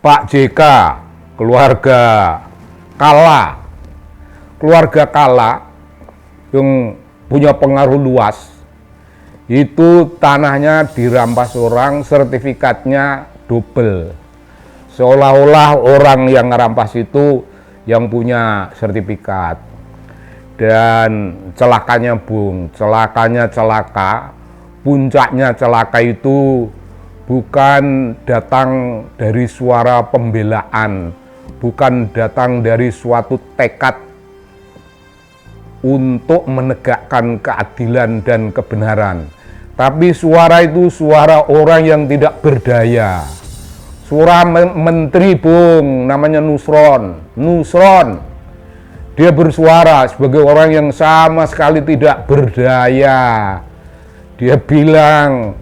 Pak JK, keluarga Kala. Keluarga Kala yang punya pengaruh luas, itu tanahnya dirampas orang, sertifikatnya double. Seolah-olah orang yang ngerampas itu yang punya sertifikat. Dan celakanya Bung, celakanya celaka, puncaknya celaka itu bukan datang dari suara pembelaan, bukan datang dari suatu tekad untuk menegakkan keadilan dan kebenaran. Tapi suara itu suara orang yang tidak berdaya. Suara menteri Bung, namanya Nusron. Dia bersuara sebagai orang yang sama sekali tidak berdaya. Dia bilang,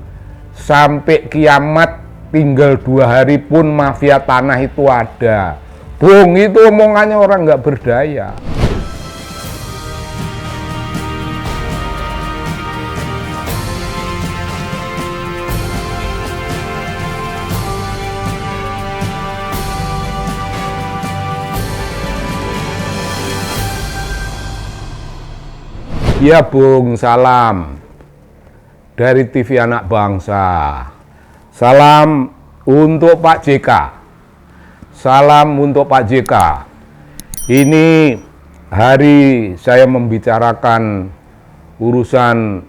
sampai kiamat tinggal 2 hari pun mafia tanah itu ada. Bung, itu omongannya orang nggak berdaya. Ya Bung, salam dari TV Anak Bangsa. Salam untuk Pak JK. Salam untuk Pak JK. Ini hari saya membicarakan urusan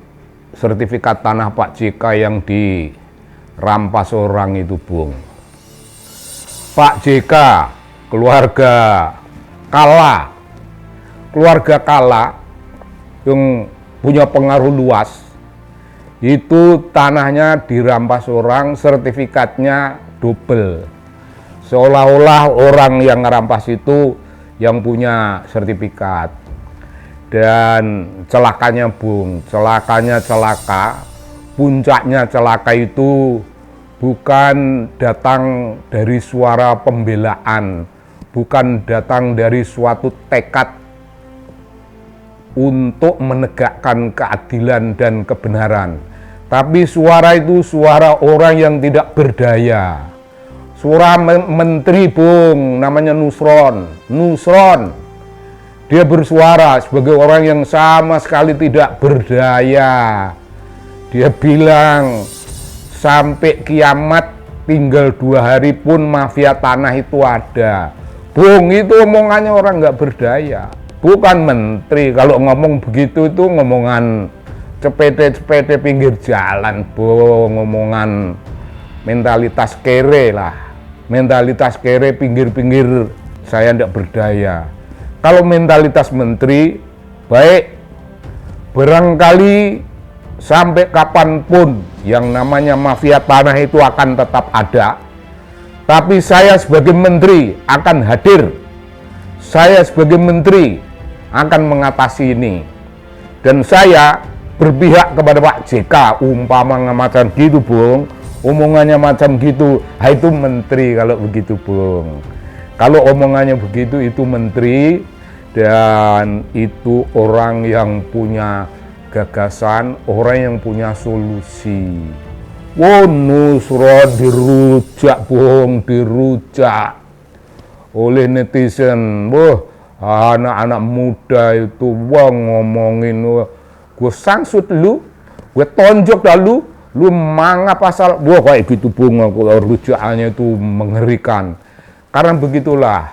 sertifikat tanah Pak JK yang dirampas orang itu, Bung. Pak JK, keluarga Kala. Keluarga Kala yang punya pengaruh luas, itu tanahnya dirampas orang, sertifikatnya double. Seolah-olah orang yang ngerampas itu yang punya sertifikat. Dan celakanya Bung, celakanya celaka, puncaknya celaka itu bukan datang dari suara pembelaan, bukan datang dari suatu tekad untuk menegakkan keadilan dan kebenaran. Tapi suara itu suara orang yang tidak berdaya. Suara menteri Bung, namanya Nusron. Dia bersuara sebagai orang yang sama sekali tidak berdaya. Dia bilang, sampai kiamat tinggal 2 hari pun mafia tanah itu ada. Bung, itu omongannya orang nggak berdaya. Bukan menteri, kalau ngomong begitu itu ngomongan cepete pinggir jalan, Bung, ngomongan mentalitas kere lah. Mentalitas kere pinggir-pinggir saya tidak berdaya. Kalau mentalitas menteri, baik, barangkali sampai kapanpun yang namanya mafia tanah itu akan tetap ada. Tapi saya sebagai menteri akan hadir. Saya sebagai menteri akan mengatasi ini. Dan saya berpihak kepada Pak JK, umpama macam gitu, Bung. Omongannya macam gitu, itu menteri kalau begitu, Bung. Kalau omongannya begitu, itu menteri, dan itu orang yang punya gagasan, orang yang punya solusi. Oh, Nusron dirujak, Bung, dirujak oleh netizen. Anak-anak muda itu ngomongin, gue sangsut lu, gue tonjok dah lu mangap pasal, kayak gitu, Bung. Rujakannya itu mengerikan. Karena begitulah,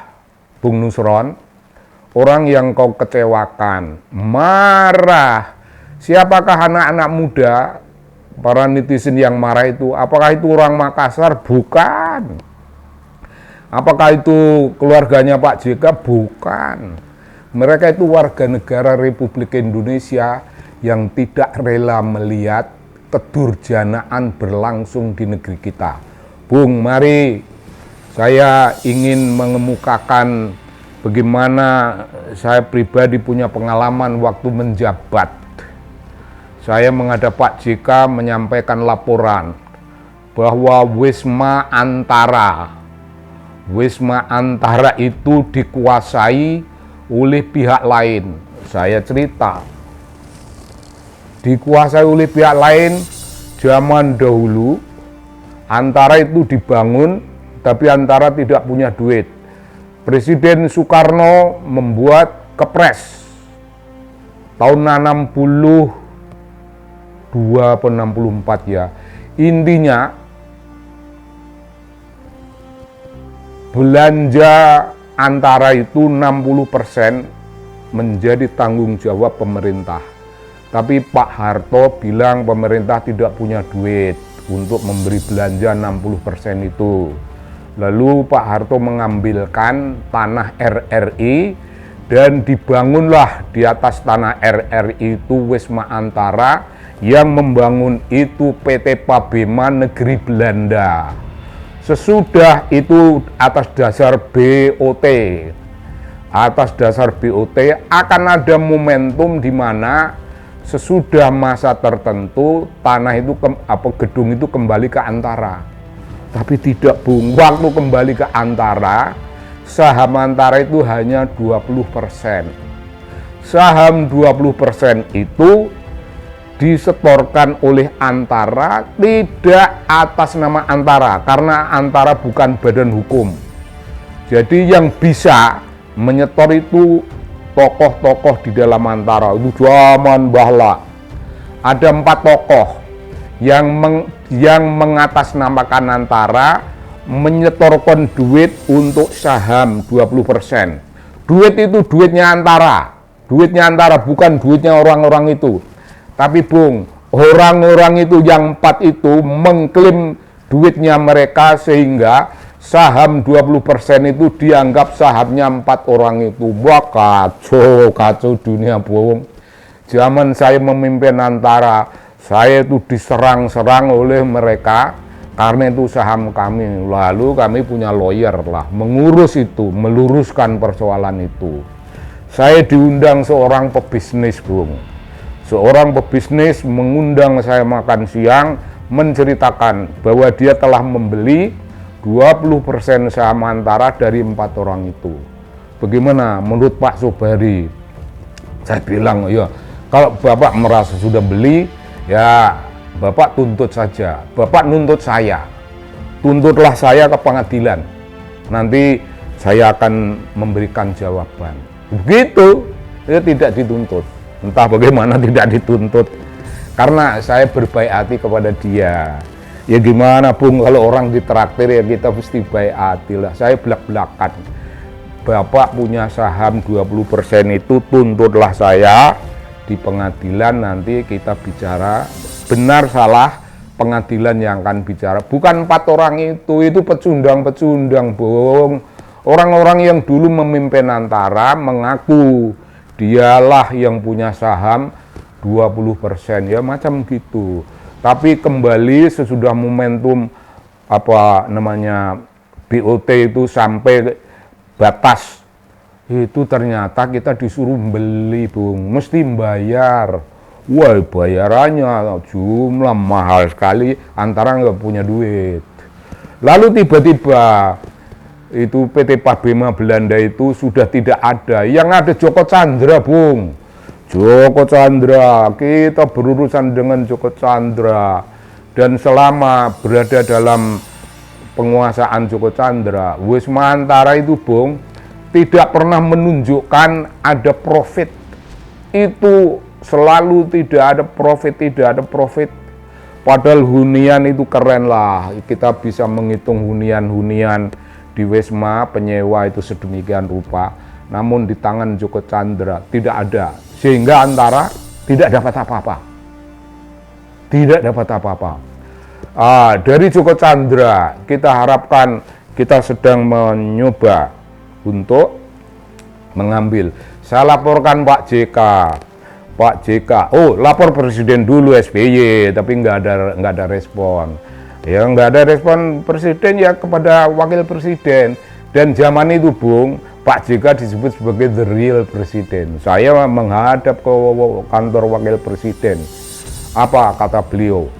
Bung Nusron, orang yang kau kecewakan, marah. Siapakah anak-anak muda, para netizen yang marah itu? Apakah itu orang Makassar? Bukan. Apakah itu keluarganya Pak JK? Bukan. Mereka itu warga negara Republik Indonesia yang tidak rela melihat kedurjanaan berlangsung di negeri kita. Bung, mari saya ingin mengemukakan bagaimana saya pribadi punya pengalaman waktu menjabat. Saya menghadap Pak JK menyampaikan laporan bahwa Wisma Antara itu dikuasai oleh pihak lain. Saya cerita, dikuasai oleh pihak lain zaman dahulu. Antara itu dibangun tapi Antara tidak punya duit. Presiden Soekarno membuat kepres tahun 62 atau 64 ya. Intinya belanja Antara itu 60% menjadi tanggung jawab pemerintah. Tapi Pak Harto bilang pemerintah tidak punya duit untuk memberi belanja 60% itu. Lalu Pak Harto mengambilkan tanah RRI dan dibangunlah di atas tanah RRI itu Wisma Antara, yang membangun itu PT Pabema Negeri Belanda. Sesudah itu atas dasar BOT. Atas dasar BOT akan ada momentum di mana sesudah masa tertentu tanah itu gedung itu kembali ke Antara. Tapi tidak, Bung. Waktu kembali ke Antara, saham Antara itu hanya 20%. Saham 20% itu disetorkan oleh Antara, tidak atas nama Antara, karena Antara bukan badan hukum. Jadi yang bisa menyetor itu tokoh-tokoh di dalam Antara. Itu zaman Bahla. Ada 4 tokoh yang mengatasnamakan Antara, menyetorkan duit untuk saham 20%. Duit itu duitnya Antara. Duitnya Antara, bukan duitnya orang-orang itu. Tapi Bung, orang-orang itu yang 4 itu mengklaim duitnya mereka, sehingga saham 20% itu dianggap sahamnya 4 orang itu. Wah, kacau dunia, Bung. Zaman saya memimpin Antara, saya itu diserang-serang oleh mereka karena itu saham kami. Lalu kami punya lawyer lah mengurus itu, meluruskan persoalan itu. Saya diundang seorang pebisnis, Bung. Seorang pebisnis mengundang saya makan siang, menceritakan bahwa dia telah membeli 20% saham Antara dari 4 orang itu. Bagaimana menurut Pak Sobari? Saya bilang, ya kalau Bapak merasa sudah beli, ya Bapak tuntut saja. Bapak nuntut saya, tuntutlah saya ke pengadilan. Nanti saya akan memberikan jawaban. Begitu, dia tidak dituntut. Entah bagaimana tidak dituntut, karena saya berbaik hati kepada dia. Ya gimana, Bung, kalau orang ditraktir ya kita mesti baik hati lah. Saya belak-belakan. Bapak punya saham 20% itu, tuntutlah saya di pengadilan, nanti kita bicara benar salah, pengadilan yang akan bicara, bukan 4 orang itu pecundang-pecundang, Bung. Orang-orang yang dulu memimpin Antara mengaku dialah yang punya saham 20%, ya macam gitu. Tapi kembali sesudah momentum BOT itu sampai batas, itu ternyata kita disuruh beli, Bung, mesti bayar. Wah, bayarannya jumlah mahal sekali, Antara nggak punya duit. Lalu tiba-tiba itu PT Pabema Belanda itu sudah tidak ada, yang ada Joko Chandra, Bung. Joko Chandra, kita berurusan dengan Joko Chandra, dan selama berada dalam penguasaan Joko Chandra, Wisma Antara itu, Bung, tidak pernah menunjukkan ada profit. Itu selalu tidak ada profit. Padahal hunian itu keren lah, kita bisa menghitung hunian di Wisma penyewa itu sedemikian rupa, namun di tangan Joko Chandra tidak ada, sehingga Antara tidak dapat apa-apa. Dari Joko Chandra kita harapkan, kita sedang mencoba untuk mengambil. Saya laporkan Pak JK, lapor Presiden dulu SBY, tapi nggak ada respon. Ya nggak ada respon Presiden, ya kepada Wakil Presiden. Dan zaman itu, Bung, Pak JK disebut sebagai the real Presiden. Saya menghadap ke kantor Wakil Presiden. Apa kata beliau?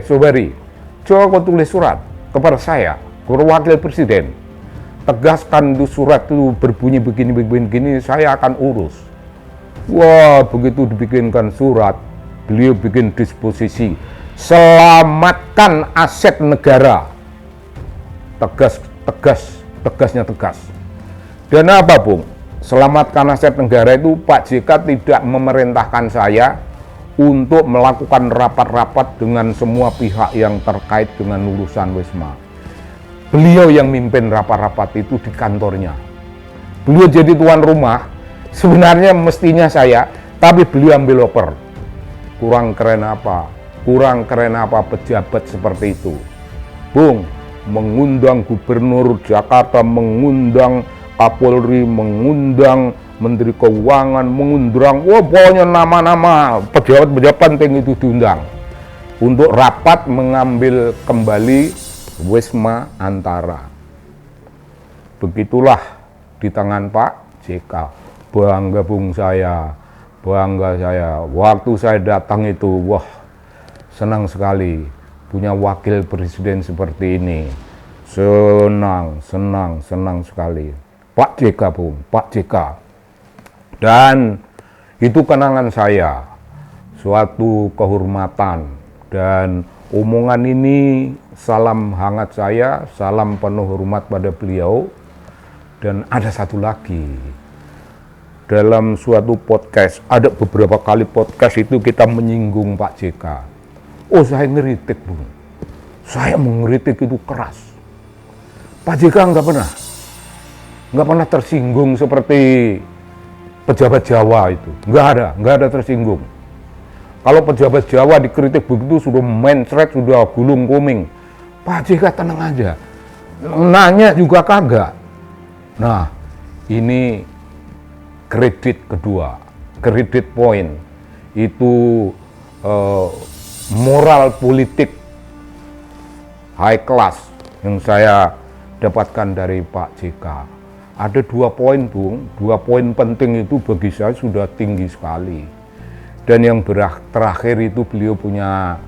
Sobari, coba kau tulis surat kepada saya, ke Wakil Presiden. Tegaskan itu surat itu berbunyi begini, saya akan urus. Wah, begitu dibikinkan surat, beliau bikin disposisi, selamatkan aset negara. Tegas tegasnya tegas. Dan apa, Bung? Selamatkan Aset Negara itu Pak JK tidak memerintahkan saya untuk melakukan rapat-rapat dengan semua pihak yang terkait dengan urusan Wisma. Beliau yang mimpin rapat-rapat itu di kantornya. Beliau jadi tuan rumah, sebenarnya mestinya saya, tapi beliau ambil oper. Kurang keren apa? Kurang keren apa pejabat seperti itu? Bung, mengundang gubernur Jakarta, mengundang Kapolri, mengundang Menteri Keuangan, mengundang, pokoknya nama-nama pejabat-pejabat penting itu diundang untuk rapat mengambil kembali Wisma Antara. Begitulah di tangan Pak JK. Bangga, Bung, bangga saya. Waktu saya datang itu, wah, senang sekali punya wakil presiden seperti ini. Senang sekali. Pak JK, Bung, Pak JK. Dan itu kenangan saya, suatu kehormatan, dan omongan ini salam hangat saya, salam penuh hormat pada beliau. Dan ada satu lagi, dalam suatu podcast, ada beberapa kali podcast itu kita menyinggung Pak JK. Oh, saya ngeritik, Bung. Saya mengeritik itu keras. Pak JK nggak pernah tersinggung seperti pejabat Jawa itu. Nggak ada tersinggung. Kalau pejabat Jawa dikritik begitu sudah mencret, sudah gulung kuming. Pak JK tenang aja. Nanya juga kagak. Nah, ini kredit kedua, kredit poin itu moral politik high class yang saya dapatkan dari Pak JK. Ada 2 poin, Bung, 2 poin penting itu bagi saya sudah tinggi sekali. Dan yang terakhir itu beliau punya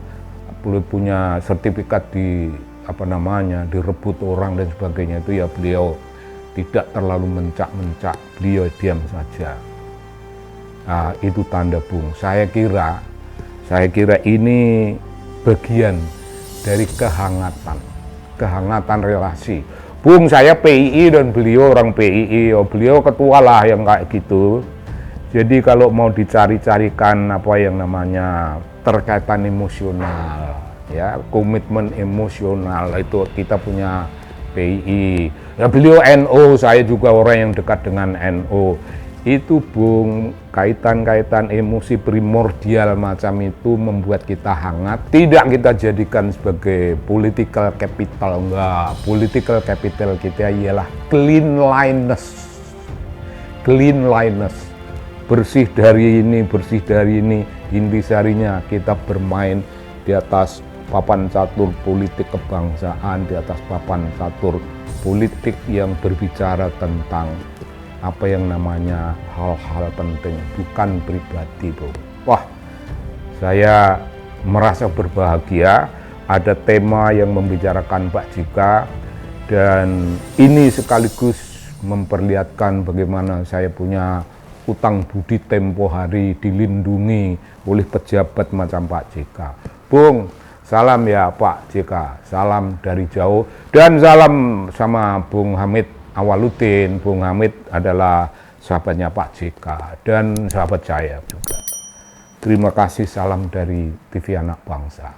sertifikat direbut orang dan sebagainya, itu ya beliau tidak terlalu mencak-mencak, beliau diam saja. Nah, itu tanda, Bung. Saya kira ini bagian dari kehangatan relasi. Bung, saya PII dan beliau orang PII, beliau ketua lah yang kayak gitu. Jadi kalau mau dicari-carikan apa yang namanya terkaitan emosional, ya, komitmen emosional itu kita punya PII. Ya, beliau NU, saya juga orang yang dekat dengan NU. Itu, Bung, kaitan-kaitan emosi primordial macam itu membuat kita hangat. Tidak kita jadikan sebagai political capital, enggak. Political capital kita ialah cleanliness. Bersih dari ini, intisarinya kita bermain di atas papan catur politik kebangsaan, di atas papan catur politik yang berbicara tentang apa yang namanya hal-hal penting, bukan pribadi, Bung. Wah, saya merasa berbahagia ada tema yang membicarakan Pak JK, dan ini sekaligus memperlihatkan bagaimana saya punya utang budi tempo hari dilindungi oleh pejabat macam Pak JK. Bung, salam ya Pak JK, salam dari jauh, dan salam sama Bung Hamid Awaludin. Bung Hamid adalah sahabatnya Pak JK dan sahabat saya juga. Terima kasih, salam dari TV Anak Bangsa.